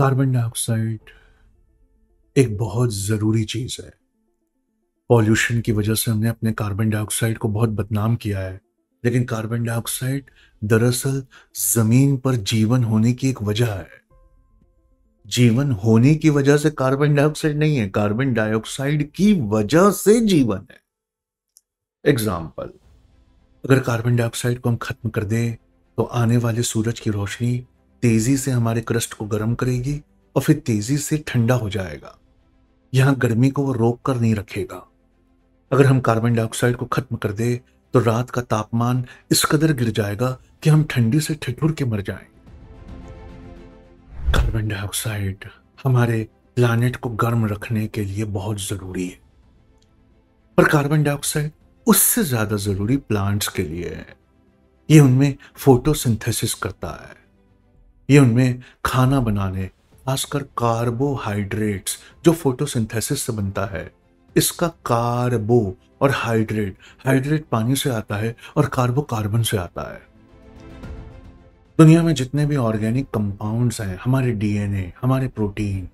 Carbon dioxide एक बहुत ज़रूरी चीज़ है। पॉल्यूशन की वजह से हमने अपने कार्बन डाइऑक्साइड को बहुत बदनाम किया है। लेकिन कार्बन डाइऑक्साइड दरअसल ज़मीन पर जीवन होने की एक वजह है। जीवन होने की वजह से कार्बन डाइऑक्साइड नहीं है, कार्बन डाइऑक्साइड की वजह से जीवन है। एग्ज़ाम्पल, अगर कार्बन डाइऑक्साइड को हम खत्म कर दें, तो आने वाले सूरज की रोशनी तेज़ी से हमारे क्रस्ट को गर्म करेगी और फिर तेज़ी से ठंडा हो जाएगा। यहाँ गर्मी को वो रोक कर नहीं रखेगा। अगर हम कार्बन डाइऑक्साइड को खत्म कर दें, तो रात का तापमान इस कदर गिर जाएगा कि हम ठंडी से ठिठुर के मर जाएंगे। कार्बन डाइऑक्साइड हमारे प्लानेट को गर्म रखने के लिए बहुत ज़रूरी है, पर कार्बन डाइऑक्साइड उससे ज़्यादा ज़रूरी प्लांट्स के लिए है। ये उनमें फोटोसिंथेसिस करता है। ये उनमें खाना बनाने, खासकर कार्बोहाइड्रेट्स जो फोटोसिंथेसिस से बनता है। इसका कार्बो और हाइड्रेट, हाइड्रेट पानी से आता है और कार्बो कार्बन से आता है। दुनिया में जितने भी ऑर्गेनिक कंपाउंड्स हैं, हमारे डीएनए, हमारे प्रोटीन,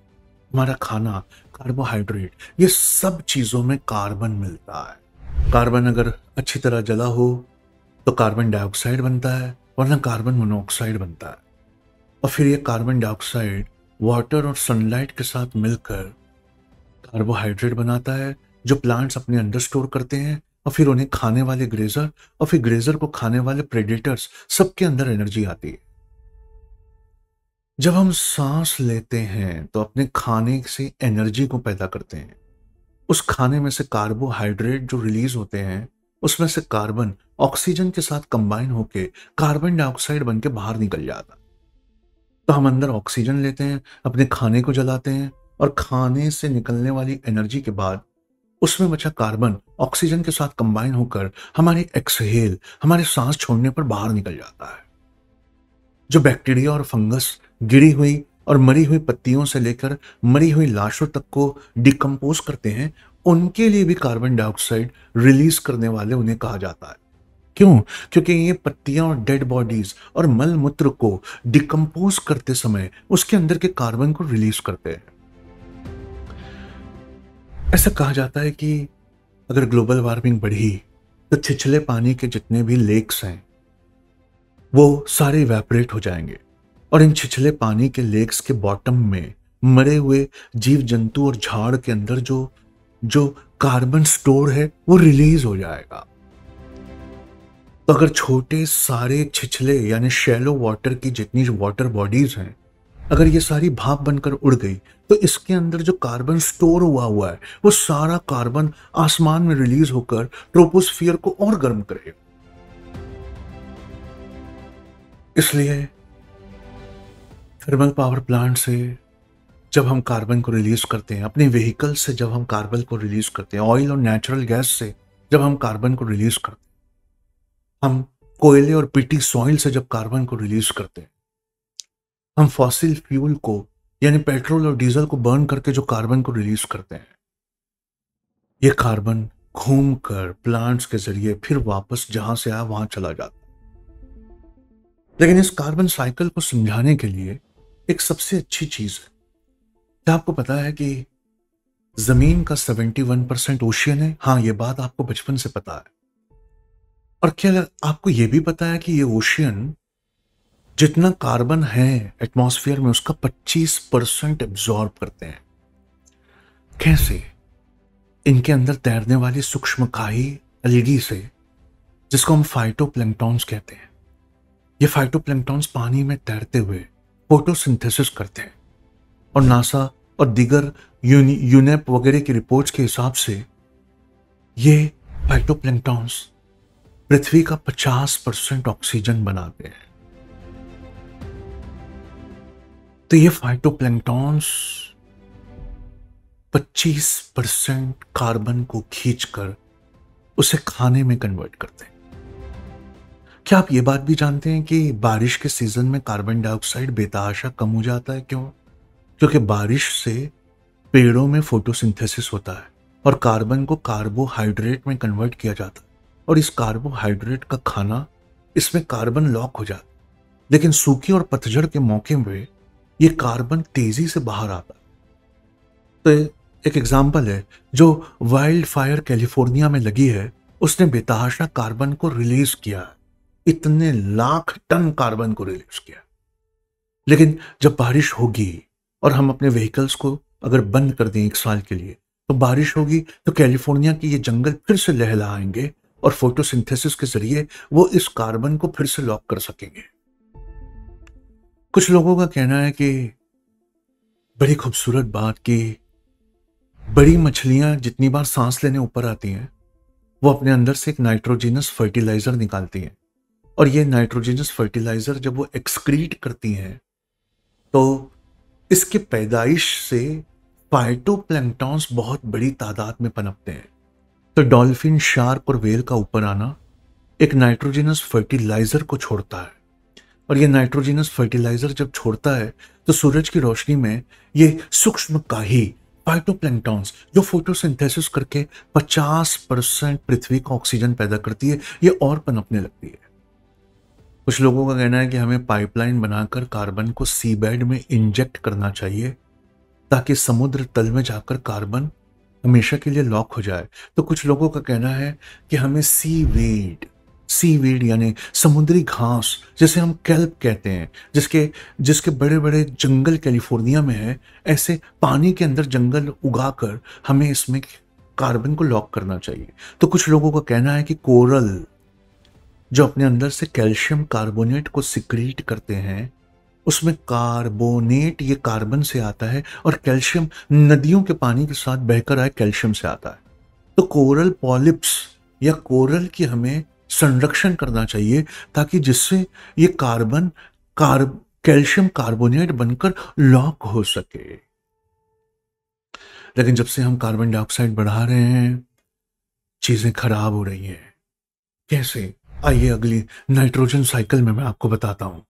हमारा खाना, कार्बोहाइड्रेट, ये सब चीजों में कार्बन मिलता है। कार्बन अगर अच्छी तरह जला हो तो कार्बन डाइऑक्साइड बनता है, वरना कार्बन मोनोऑक्साइड बनता है। और फिर ये कार्बन डाइऑक्साइड वाटर और सनलाइट के साथ मिलकर कार्बोहाइड्रेट बनाता है, जो प्लांट्स अपने अंदर स्टोर करते हैं और फिर उन्हें खाने वाले ग्रेजर और फिर ग्रेजर को खाने वाले प्रेडेटर्स, सबके अंदर एनर्जी आती है। जब हम सांस लेते हैं तो अपने खाने से एनर्जी को पैदा करते हैं। उस खाने में से कार्बोहाइड्रेट जो रिलीज होते हैं, उसमें से कार्बन ऑक्सीजन के साथ कंबाइन होके कार्बन डाइऑक्साइड बन के बाहर निकल जाता। तो हम अंदर ऑक्सीजन लेते हैं, अपने खाने को जलाते हैं और खाने से निकलने वाली एनर्जी के बाद उसमें बचा कार्बन ऑक्सीजन के साथ कंबाइन होकर हमारे एक्सहेल, हमारे सांस छोड़ने पर बाहर निकल जाता है। जो बैक्टीरिया और फंगस गिरी हुई और मरी हुई पत्तियों से लेकर मरी हुई लाशों तक को डिकम्पोज करते हैं, उनके लिए भी कार्बन डाइऑक्साइड रिलीज करने वाले उन्हें कहा जाता है। क्यों? क्योंकि ये पत्तियां और डेड बॉडीज और मल मूत्र को डिकम्पोज करते समय उसके अंदर के कार्बन को रिलीज करते हैं। ऐसा कहा जाता है कि अगर ग्लोबल वार्मिंग बढ़ी तो छिछले पानी के जितने भी लेक्स हैं वो सारे इवेपोरेट हो जाएंगे और इन छिछले पानी के लेक्स के बॉटम में मरे हुए जीव जंतु और झाड़ के अंदर जो जो कार्बन स्टोर है वो रिलीज हो जाएगा। तो अगर छोटे सारे छिछले यानी शैलो वाटर की जितनी वाटर बॉडीज हैं, अगर ये सारी भाप बनकर उड़ गई, तो इसके अंदर जो कार्बन स्टोर हुआ हुआ है वो सारा कार्बन आसमान में रिलीज होकर ट्रोपोस्फियर को और गर्म करेगा। इसलिए थर्मल पावर प्लांट से जब हम कार्बन को रिलीज करते हैं, अपने व्हीकल से जब हम कार्बन को रिलीज करते हैं, ऑयल और नेचुरल गैस से जब हम कार्बन को रिलीज करते हैं, हम कोयले और पिटी सॉइल से जब कार्बन को रिलीज करते हैं, हम फॉसिल फ्यूल को यानी पेट्रोल और डीजल को बर्न करके जो कार्बन को रिलीज करते हैं, ये कार्बन घूमकर प्लांट्स के जरिए फिर वापस जहां से आया वहां चला जाता है। लेकिन इस कार्बन साइकिल को समझाने के लिए एक सबसे अच्छी चीज है। क्या आपको पता है कि जमीन का 71% ओशियन है? हाँ, ये बात आपको बचपन से पता है। और क्या आपको यह भी पता है कि ये ओशियन जितना कार्बन है एटमॉस्फेयर में, उसका 25% एब्जॉर्ब करते हैं? कैसे? इनके अंदर तैरने वाली सूक्ष्मकायी एलगी से, जिसको हम फाइटोप्लैंक्टॉन्स कहते हैं। ये फाइटोप्लैंक्टॉन्स पानी में तैरते हुए फोटोसिंथेसिस करते हैं और नासा और दीगर यूनेप वगैरह की रिपोर्ट्स के हिसाब से ये फाइटोप्लैंक्टॉन्स पृथ्वी का 50% ऑक्सीजन बनाते हैं। तो ये फाइटोप्लैंक्टॉन्स 25% कार्बन को खींचकर उसे खाने में कन्वर्ट करते हैं। क्या आप ये बात भी जानते हैं कि बारिश के सीजन में कार्बन डाइऑक्साइड बेतहाशा कम हो जाता है? क्यों? क्योंकि बारिश से पेड़ों में फोटोसिंथेसिस होता है और कार्बन को कार्बोहाइड्रेट में कन्वर्ट किया जाता है, और इस कार्बोहाइड्रेट का खाना, इसमें कार्बन लॉक हो जाता है। लेकिन सूखी और पतझड़ के मौके में ये कार्बन तेजी से बाहर आता है। तो एक एग्जाम्पल है, जो वाइल्ड फायर कैलिफोर्निया में लगी है, उसने बेतहाशा कार्बन को रिलीज किया है। इतने लाख टन कार्बन को रिलीज किया। लेकिन जब बारिश होगी और हम अपने व्हीकल्स को अगर बंद कर दें 1 साल के लिए, तो बारिश होगी तो कैलिफोर्निया के ये जंगल फिर से लहलहाएंगे और फोटोसिंथेसिस के जरिए वो इस कार्बन को फिर से लॉक कर सकेंगे। कुछ लोगों का कहना है कि बड़ी खूबसूरत बात कि बड़ी मछलियां जितनी बार सांस लेने ऊपर आती हैं, वो अपने अंदर से एक नाइट्रोजिनस फर्टिलाइजर निकालती हैं। और ये नाइट्रोजिनस फर्टिलाइजर जब वो एक्सक्रीट करती हैं, तो इसके पैदाइश से फाइटोप्लैंक्टॉन्स बहुत बड़ी तादाद में पनपते हैं। तो डॉल्फिन, शार्क और व्हेल का ऊपर आना एक नाइट्रोजिनस फर्टिलाइजर को छोड़ता है। और ये नाइट्रोजिनस फर्टिलाइजर जब छोड़ता है, तो सूरज की रोशनी में ये सूक्ष्म काही फाइटोप्लैंक्टॉन्स जो फोटोसिंथेसिस करके 50% पृथ्वी का ऑक्सीजन पैदा करती है, ये और पनपने लगती है। कुछ लोगों का कहना है कि हमें पाइपलाइन बनाकर कार्बन को सी बेड में इंजेक्ट करना चाहिए, ताकि समुद्र तल में जाकर कार्बन हमेशा के लिए लॉक हो जाए। तो कुछ लोगों का कहना है कि हमें सीवीड यानी समुद्री घास, जिसे हम केल्प कहते हैं, जिसके जिसके बड़े बड़े जंगल कैलिफोर्निया में है, ऐसे पानी के अंदर जंगल उगाकर हमें इसमें कार्बन को लॉक करना चाहिए। तो कुछ लोगों का कहना है कि कोरल, जो अपने अंदर से कैल्शियम कार्बोनेट को सिक्रीट करते हैं, उसमें कार्बोनेट ये कार्बन से आता है और कैल्शियम नदियों के पानी के साथ बहकर आए कैल्शियम से आता है। तो कोरल पॉलिप्स या कोरल की हमें संरक्षण करना चाहिए, ताकि जिससे ये कार्बन कैल्शियम कार्बोनेट बनकर लॉक हो सके। लेकिन जब से हम कार्बन डाइऑक्साइड बढ़ा रहे हैं, चीजें खराब हो रही हैं। कैसे? आइए अगली नाइट्रोजन साइकिल में मैं आपको बताता हूं।